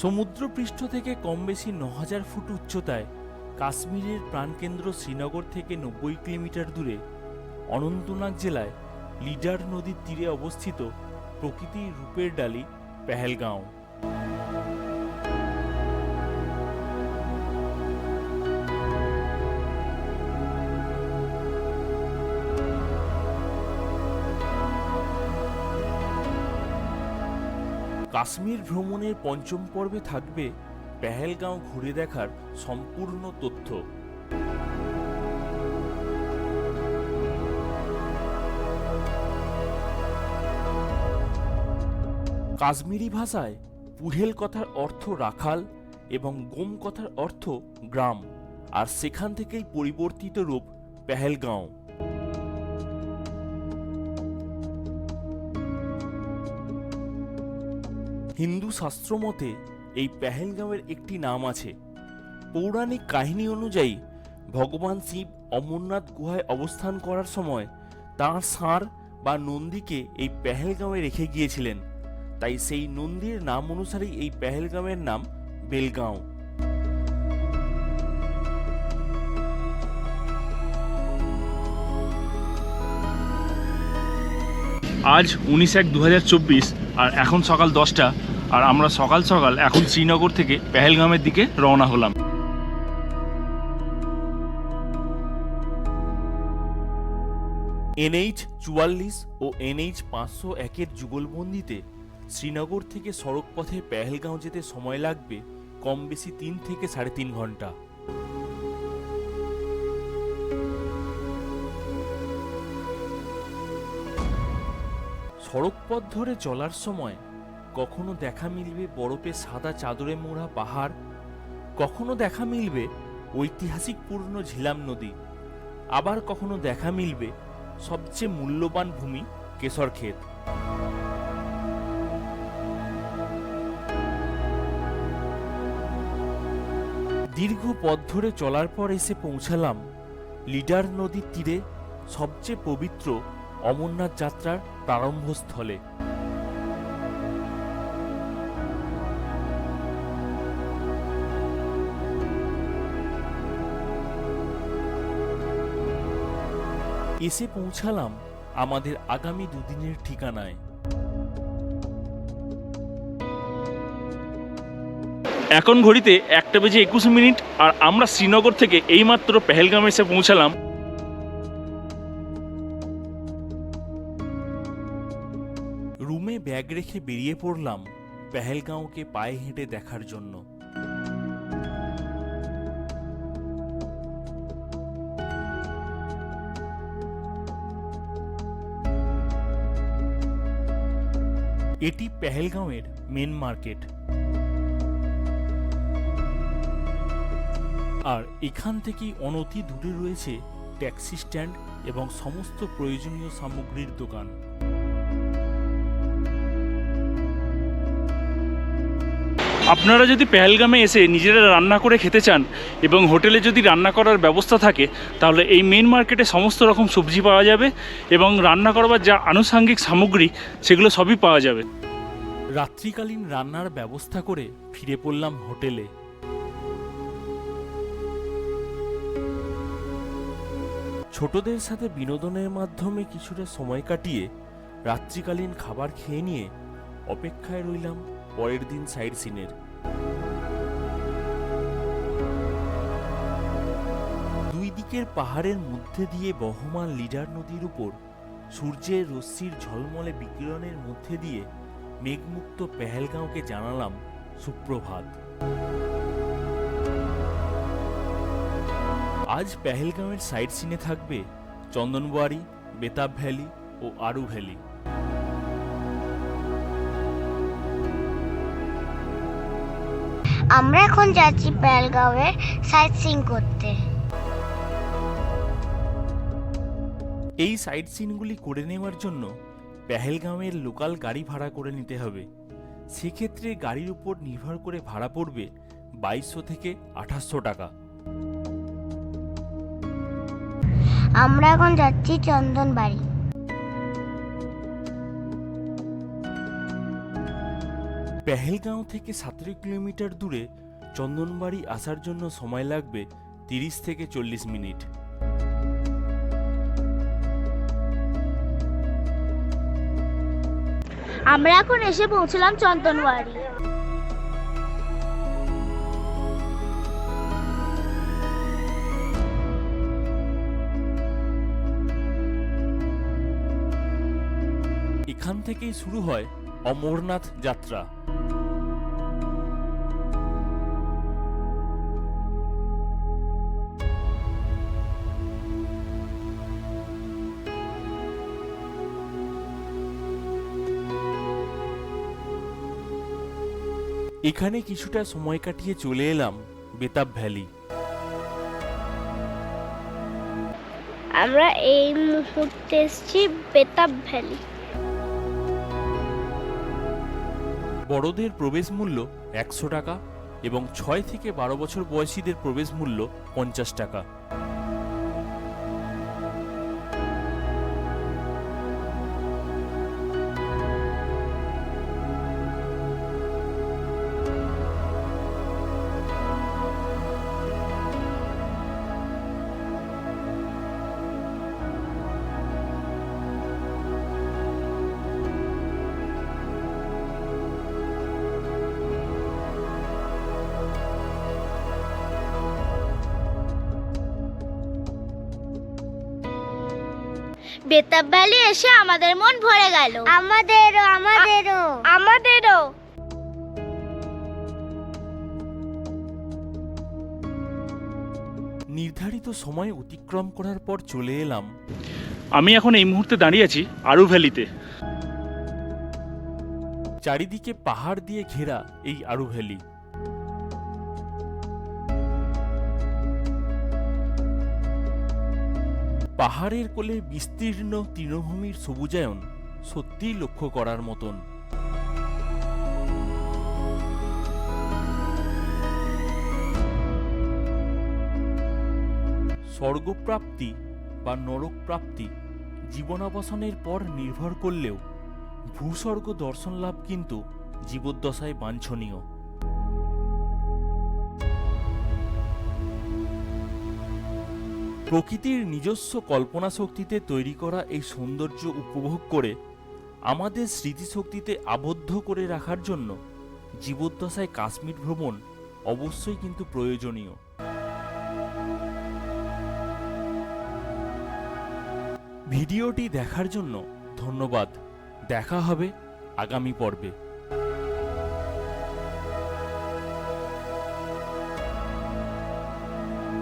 সমুদ্রপৃষ্ঠ থেকে কম বেশি ৯,০০০ ফুট উচ্চতায় কাশ্মীরের প্রাণকেন্দ্র শ্রীনগর থেকে ৯০ কিলোমিটার দূরে অনন্তনাগ জেলায় লিডার নদীর তীরে অবস্থিত প্রকৃতির রূপের ডালি পেহেলগাঁও। কাশ্মীর ভ্রমণের পঞ্চম পর্বে থাকবে পেহেলগাঁও ঘুরে দেখার সম্পূর্ণ তথ্য। কাশ্মীরি ভাষায় পুহেল কথার অর্থ রাখাল এবং গোম কথার অর্থ গ্রাম, আর সেখান থেকেই পরিবর্তিত রূপ পেহেলগাঁও। হিন্দু শাস্ত্র মতে এই পেহেলগাঁওয়ের একটি নাম আছে। পৌরাণিক কাহিনী অনুযায়ী ভগবান শিব অমরনাথ গুহায় অবস্থান করার সময় তাঁর ষাঁড় বা নন্দীকে এই পেহেলগাঁওয়ে রেখে গিয়েছিলেন, তাই সেই নন্দীর নাম অনুসারেই এই পেহেলগাঁওয়ের নাম বেলগাঁও। আজ 19/1/2024 আর এখন সকাল 10টা, আর আমরা সকাল সকাল এখন শ্রীনগর থেকে পেহেলগামের দিকে রওনা হলাম। NH 44 ও NH 501-এর যুগলবন্দিতে শ্রীনগর থেকে সড়ক পথে পেহেলগাঁও যেতে সময় লাগবে কম বেশি 3 থেকে 3.5 ঘন্টা। সড়ক পথ ধরে চলার সময় কখনো দেখা মিলবে বরফে সাদা চাদরে মোড়া পাহাড়, কখনো দেখা মিলবে ঐতিহাসিক পূর্ণ ঝিলাম নদী, আবার কখনো দেখা মিলবে সবচেয়ে মূল্যবান ভূমি কেশর ক্ষেত। দীর্ঘ পথ ধরে চলার পর এসে পৌঁছালাম লিডার নদীর তীরে সবচেয়ে পবিত্র অমরনাথ যাত্রার প্রারম্ভস্থলে। এসে পৌঁছালাম আমাদের আগামী দুদিনের ঠিকানায়। এখন ঘড়িতে 1:21 আর আমরা শ্রীনগর থেকে এইমাত্র পেহেলগাম এসে পৌঁছালাম। রুমে ব্যাগ রেখে বেরিয়ে পড়লাম পেহেলগাঁওকে পায়ে হেঁটে দেখার জন্য। এটি পেহেলগাঁওয়ের মেন মার্কেট, আর এখান থেকেই অনতি দূরে রয়েছে ট্যাক্সি স্ট্যান্ড এবং সমস্ত প্রয়োজনীয় সামগ্রীর দোকান। আপনারা যদি পেহেলগামে এসে নিজেরা রান্না করে খেতে চান এবং হোটেলে যদি রান্না করার ব্যবস্থা থাকে, তাহলে এই মেন মার্কেটে সমস্ত রকম সবজি পাওয়া যাবে এবং রান্না করবার যা আনুষঙ্গিক সামগ্রী সেগুলো সবই পাওয়া যাবে। রাত্রিকালীন রান্নার ব্যবস্থা করে ফিরে পড়লাম হোটেলে। ছোটদের সাথে বিনোদনের মাধ্যমে কিছুটা সময় কাটিয়ে রাত্রিকালীন খাবার খেয়ে নিয়ে অপেক্ষায় রইলাম পরের দিন সাইট সিনের। দুই দিকের পাহাড়ের মধ্যে দিয়ে বহমান লিডার নদীর উপর সূর্যের রশ্মির ঝলমলে বিকিরণের মধ্যে দিয়ে মেঘমুক্ত পেহেলগাঁওকে জানালাম সুপ্রভাত। আজ পেহেলগাঁওয়ের সাইট সিনে থাকবে চন্দনবাড়ি, বেতাব ভ্যালি ও আরু ভ্যালি। আমরা এখন যাচ্ছি পেহেলগাঁওয়ের সাইট সিইং করতে। এই সাইট সিনগুলি করে নেওয়ার জন্য পেহেলগাঁওয়ের লোকাল গাড়ি ভাড়া করে নিতে হবে। সেক্ষেত্রে গাড়ির উপর নির্ভর করে ভাড়া পড়বে 2200 থেকে 2800 টাকা। আমরা এখন যাচ্ছি চন্দনবাড়ি। পেহেলগাঁও থেকে 17 কিলোমিটার দূরে চন্দনবাড়ি আসার জন্য সময় লাগবে 30 থেকে 40 মিনিট। আমরা এখন এসে পৌঁছলাম চন্দনবাড়ি। এখান থেকেই শুরু হয় অমরনাথ যাত্রা। এখানে কিছুটা সময় কাটিয়ে চলে এলাম বেতাব ভ্যালি। আমরা এই মুহূর্তে এসেছি বেতাব ভ্যালি। বড়দের প্রবেশ মূল্য 100 টাকা এবং 6 থেকে 12 বছর বয়সীদের প্রবেশ মূল্য 50 টাকা। বেতাব ভ্যালি এসে আমাদের মন ভরে গেল। আমাদেরও। নির্ধারিত সময় অতিক্রম করার পর চলে এলাম। আমি এখন এই মুহূর্তে দাঁড়িয়ে আছি আরু ভ্যালিতে। চারিদিকে পাহাড় দিয়ে ঘেরা এই আরু ভ্যালি। পাহাড়ের কোলে বিস্তীর্ণ তৃণভূমির সবুজায়ন সত্যিই লক্ষ্য করার মতন। স্বর্গপ্রাপ্তি বা নরক প্রাপ্তি জীবনাবসানের পর নির্ভর করলেও ভূস্বর্গ দর্শন লাভ কিন্তু জীবদ্দশায় বাঞ্ছনীয়। প্রকৃতির নিজস্ব কল্পনা শক্তিতে তৈরি করা এই সৌন্দর্য উপভোগ করে আমাদের স্মৃতিশক্তিতে আবদ্ধ করে রাখার জন্য জীবদ্দশায় কাশ্মীর ভ্রমণ অবশ্যই কিন্তু প্রয়োজনীয়। ভিডিওটি দেখার জন্য ধন্যবাদ। দেখা হবে আগামী পর্বে।